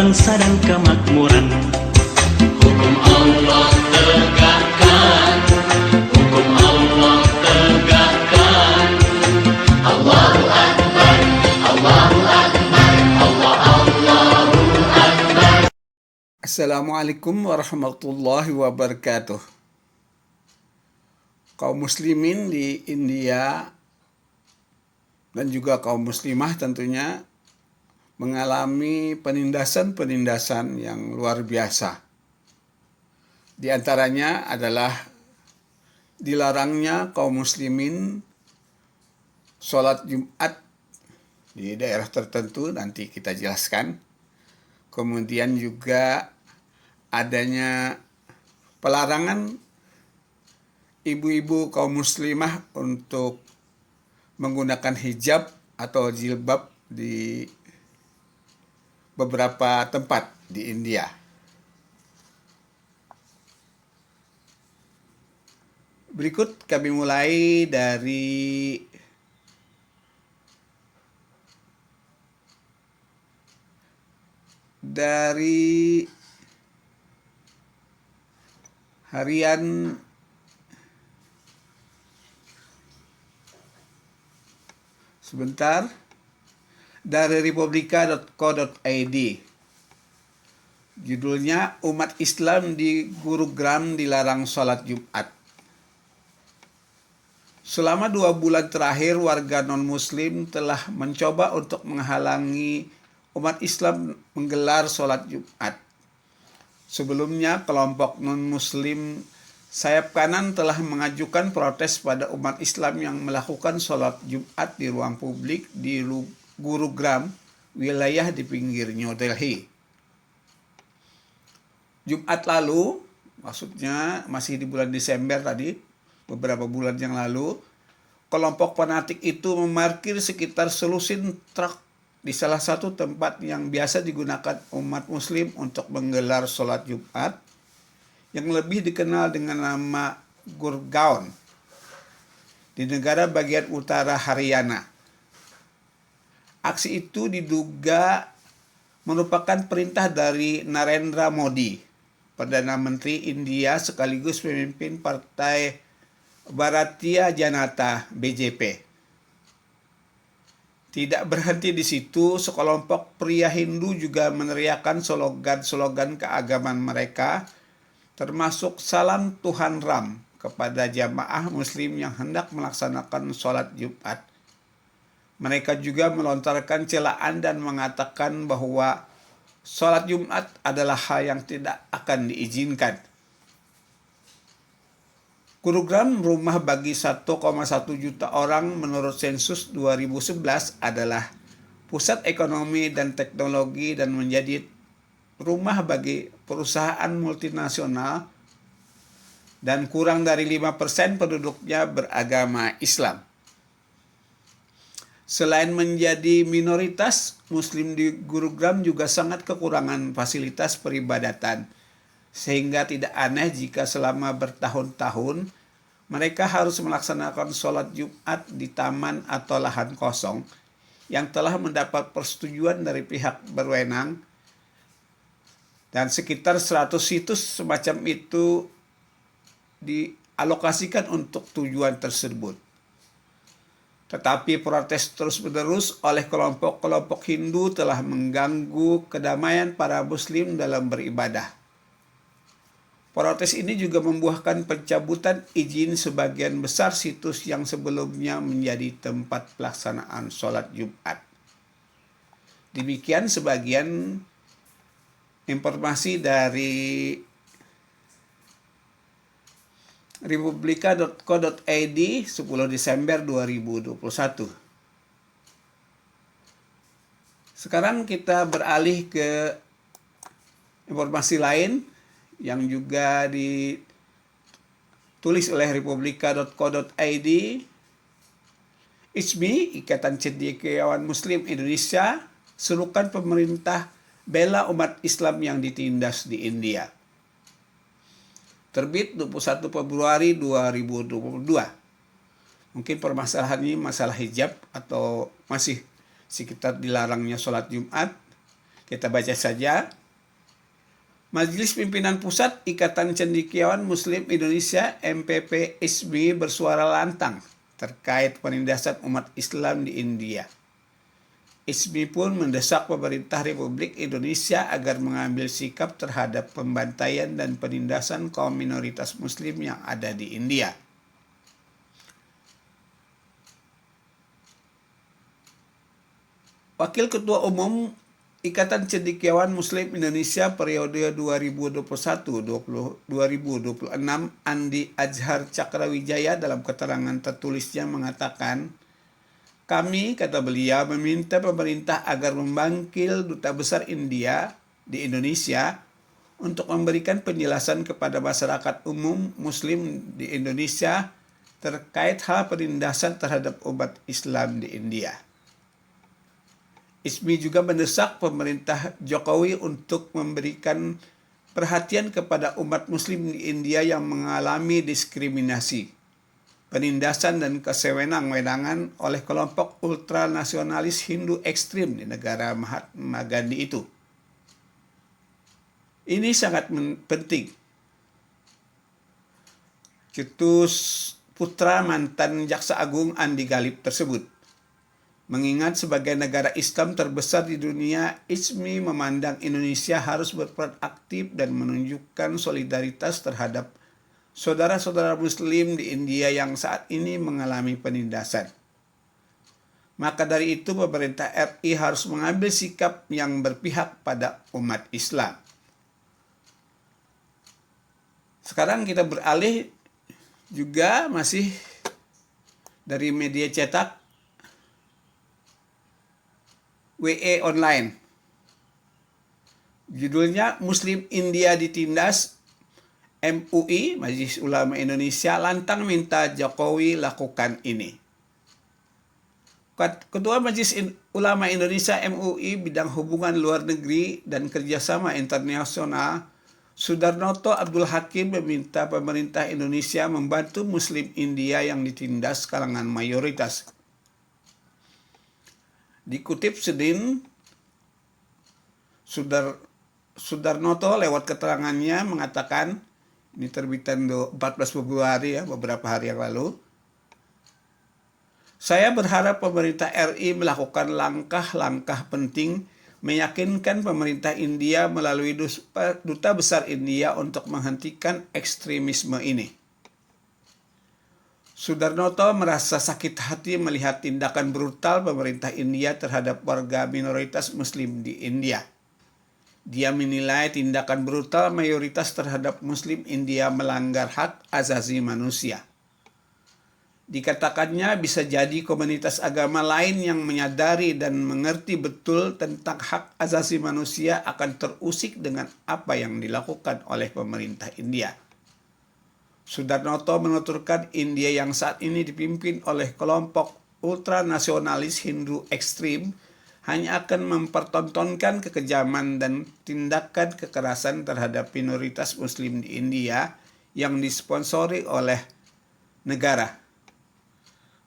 bangsa dan kemakmuran. Hukum Allah tegakkan, hukum Allah tegakkan. Allahu Akbar, Allahu Akbar, Allahu Akbar. Assalamualaikum warahmatullahi wabarakatuh. Kaum muslimin di India dan juga kaum muslimah tentunya mengalami penindasan-penindasan yang luar biasa. Di antaranya adalah dilarangnya kaum muslimin sholat Jumat di daerah tertentu, nanti kita jelaskan. Kemudian juga adanya pelarangan ibu-ibu kaum muslimah untuk menggunakan hijab atau jilbab di beberapa tempat di India. Berikut kami mulai dari harian dari republika.co.id. Judulnya, umat Islam di Gurugram dilarang sholat Jumat. Selama 2 bulan terakhir, warga non-muslim telah mencoba untuk menghalangi umat Islam menggelar sholat Jumat. Sebelumnya, kelompok non-muslim sayap kanan telah mengajukan protes pada umat Islam yang melakukan sholat Jumat di ruang publik di Gurugram, wilayah di pinggir New Delhi. Jumat lalu, maksudnya masih di bulan Desember tadi, beberapa bulan yang lalu, kelompok fanatik itu memarkir sekitar selusin truk di salah satu tempat yang biasa digunakan umat muslim untuk menggelar sholat Jumat, yang lebih dikenal dengan nama Gurgaon, di negara bagian utara Haryana. Aksi itu diduga merupakan perintah dari Narendra Modi, Perdana Menteri India sekaligus pemimpin Partai Bharatiya Janata (BJP). Tidak berhenti di situ, sekelompok pria Hindu juga meneriakkan slogan-slogan keagamaan mereka, termasuk salam Tuhan Ram kepada jamaah muslim yang hendak melaksanakan sholat Jumat. Mereka juga melontarkan celaan dan mengatakan bahwa sholat Jumat adalah hal yang tidak akan diizinkan. Gurugram, rumah bagi 1,1 juta orang menurut sensus 2011, adalah pusat ekonomi dan teknologi dan menjadi rumah bagi perusahaan multinasional, dan kurang dari 5% penduduknya beragama Islam. Selain menjadi minoritas, Muslim di Gurugram juga sangat kekurangan fasilitas peribadatan, sehingga tidak aneh jika selama bertahun-tahun mereka harus melaksanakan sholat Jumat di taman atau lahan kosong yang telah mendapat persetujuan dari pihak berwenang, dan sekitar 100 situs semacam itu dialokasikan untuk tujuan tersebut. Tetapi protes terus-menerus oleh kelompok-kelompok Hindu telah mengganggu kedamaian para Muslim dalam beribadah. Protes ini juga membuahkan pencabutan izin sebagian besar situs yang sebelumnya menjadi tempat pelaksanaan sholat Jumat. Demikian sebagian informasi dari republika.co.id 10 Desember 2021. Sekarang kita beralih ke informasi lain yang juga ditulis oleh republika.co.id. ICMI, Ikatan Cendekiawan Muslim Indonesia, serukan pemerintah bela umat Islam yang ditindas di India. Terbit 21 Februari 2022. Mungkin permasalahan ini masalah hijab atau masih sekitar dilarangnya sholat Jumat. Kita baca saja. Majelis Pimpinan Pusat Ikatan Cendekiawan Muslim Indonesia MPP ISMI bersuara lantang terkait penindasan umat Islam di India. ISMI pun mendesak pemerintah Republik Indonesia agar mengambil sikap terhadap pembantaian dan penindasan kaum minoritas Muslim yang ada di India. Wakil Ketua Umum Ikatan Cendekiawan Muslim Indonesia periode 2021-2026 Andi Azhar Cakrawijaya dalam keterangan tertulisnya mengatakan, kami, kata beliau, meminta pemerintah agar memanggil Duta Besar India di Indonesia untuk memberikan penjelasan kepada masyarakat umum Muslim di Indonesia terkait hal penindasan terhadap umat Islam di India. ISMI juga mendesak pemerintah Jokowi untuk memberikan perhatian kepada umat Muslim di India yang mengalami diskriminasi, penindasan dan kesewenang-wenangan oleh kelompok ultranasionalis Hindu ekstrim di negara Mahatma Gandhi itu. Ini sangat penting. Cetus putra mantan Jaksa Agung Andi Galip tersebut. Mengingat sebagai negara Islam terbesar di dunia, ISMI memandang Indonesia harus berperan aktif dan menunjukkan solidaritas terhadap saudara-saudara Muslim di India yang saat ini mengalami penindasan. Maka dari itu pemerintah RI harus mengambil sikap yang berpihak pada umat Islam. Sekarang kita beralih juga masih dari media cetak, WE Online. Judulnya Muslim India ditindas, MUI, Majelis Ulama Indonesia, lantang minta Jokowi lakukan ini. Ketua Majelis Ulama Indonesia MUI bidang hubungan luar negeri dan kerjasama internasional, Sudarnoto Abdul Hakim, meminta pemerintah Indonesia membantu Muslim India yang ditindas kalangan mayoritas. Dikutip Senin, Sudarnoto lewat keterangannya mengatakan, ini terbitan 14 Februari ya, beberapa hari yang lalu, saya berharap pemerintah RI melakukan langkah-langkah penting meyakinkan pemerintah India melalui Duta Besar India untuk menghentikan ekstremisme ini. Sudarnoto merasa sakit hati melihat tindakan brutal pemerintah India terhadap warga minoritas Muslim di India. Dia menilai tindakan brutal mayoritas terhadap Muslim India melanggar hak asasi manusia. Dikatakannya bisa jadi komunitas agama lain yang menyadari dan mengerti betul tentang hak asasi manusia akan terusik dengan apa yang dilakukan oleh pemerintah India. Sudarnoto menuturkan India yang saat ini dipimpin oleh kelompok ultranasionalis Hindu ekstrim hanya akan mempertontonkan kekejaman dan tindakan kekerasan terhadap minoritas Muslim di India yang disponsori oleh negara.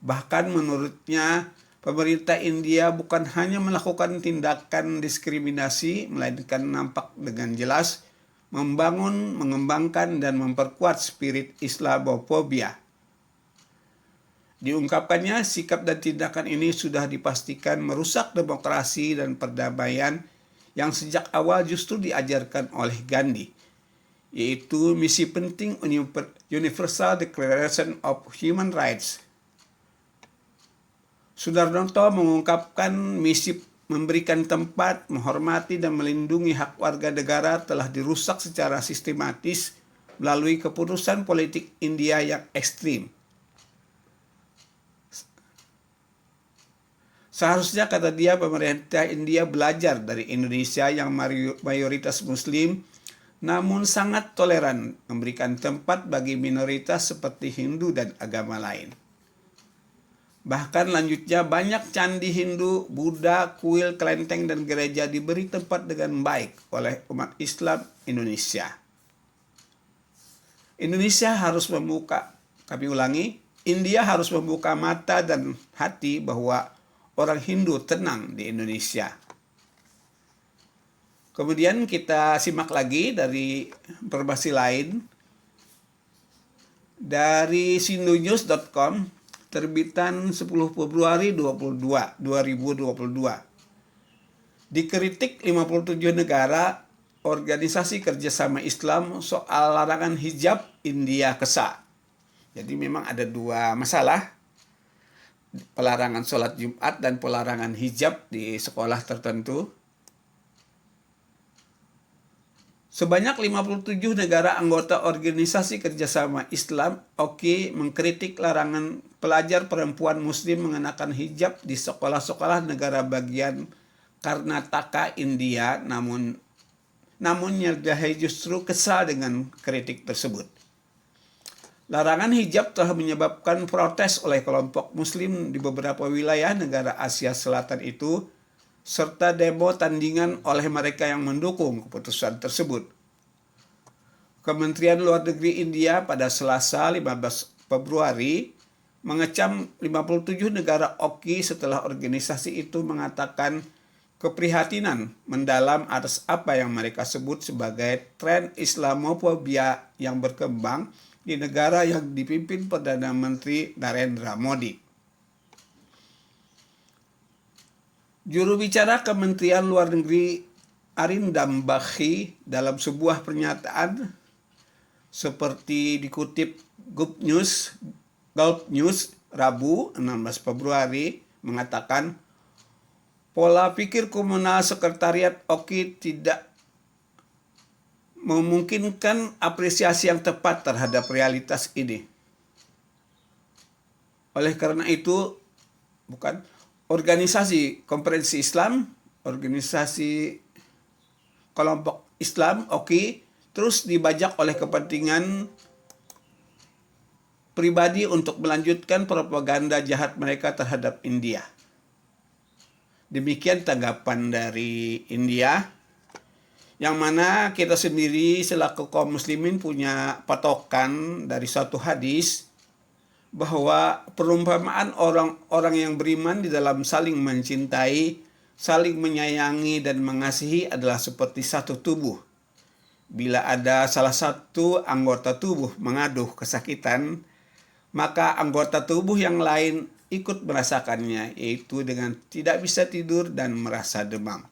Bahkan menurutnya, pemerintah India bukan hanya melakukan tindakan diskriminasi, melainkan nampak dengan jelas membangun, mengembangkan, dan memperkuat spirit Islamofobia. Diungkapkannya, sikap dan tindakan ini sudah dipastikan merusak demokrasi dan perdamaian yang sejak awal justru diajarkan oleh Gandhi, yaitu misi penting Universal Declaration of Human Rights. Sudarnoto mengungkapkan misi memberikan tempat, menghormati, dan melindungi hak warga negara telah dirusak secara sistematis melalui keputusan politik India yang ekstrim. Seharusnya, kata dia, pemerintah India belajar dari Indonesia yang mayoritas Muslim, namun sangat toleran memberikan tempat bagi minoritas seperti Hindu dan agama lain. Bahkan lanjutnya, banyak candi Hindu, Buddha, kuil, kelenteng, dan gereja diberi tempat dengan baik oleh umat Islam Indonesia. India harus membuka mata dan hati bahwa orang Hindu tenang di Indonesia. Kemudian kita simak lagi dari informasi lain. Dari sindonews.com, terbitan 10 Februari 2022. Dikritik 57 negara Organisasi Kerjasama Islam soal larangan hijab India KESA. Jadi memang ada dua masalah, pelarangan sholat Jumat dan pelarangan hijab di sekolah tertentu. Sebanyak 57 negara anggota Organisasi Kerjasama Islam (OKI) mengkritik larangan pelajar perempuan Muslim mengenakan hijab di sekolah-sekolah negara bagian Karnataka, India. Namun nyerdahi justru kesal dengan kritik tersebut. Larangan hijab telah menyebabkan protes oleh kelompok Muslim di beberapa wilayah negara Asia Selatan itu, serta demo tandingan oleh mereka yang mendukung keputusan tersebut. Kementerian Luar Negeri India pada Selasa 15 Februari mengecam 57 negara OKI setelah organisasi itu mengatakan keprihatinan mendalam atas apa yang mereka sebut sebagai tren Islamofobia yang berkembang di negara yang dipimpin Perdana Menteri Narendra Modi. Juru bicara Kementerian Luar Negeri Arindam Bagchi dalam sebuah pernyataan seperti dikutip Gulf News Rabu 16 Februari mengatakan pola pikir komunal sekretariat OKI tidak memungkinkan apresiasi yang tepat terhadap realitas ini. Oleh karena itu, organisasi Konferensi Islam, organisasi kelompok Islam, OKI, terus dibajak oleh kepentingan pribadi untuk melanjutkan propaganda jahat mereka terhadap India. Demikian tanggapan dari India, yang mana kita sendiri selaku kaum muslimin punya patokan dari satu hadis, bahwa perumpamaan orang-orang yang beriman di dalam saling mencintai, saling menyayangi dan mengasihi adalah seperti satu tubuh. Bila ada salah satu anggota tubuh mengaduh kesakitan, maka anggota tubuh yang lain ikut merasakannya, yaitu dengan tidak bisa tidur dan merasa demam.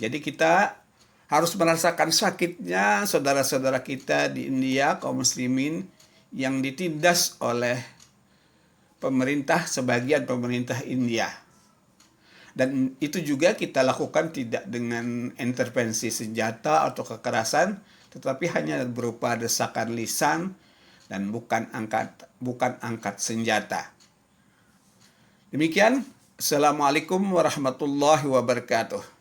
Jadi kita harus merasakan sakitnya saudara-saudara kita di India, kaum muslimin, yang ditindas oleh sebagian pemerintah India. Dan itu juga kita lakukan tidak dengan intervensi senjata atau kekerasan, tetapi hanya berupa desakan lisan dan bukan angkat senjata. Demikian, Assalamualaikum warahmatullahi wabarakatuh.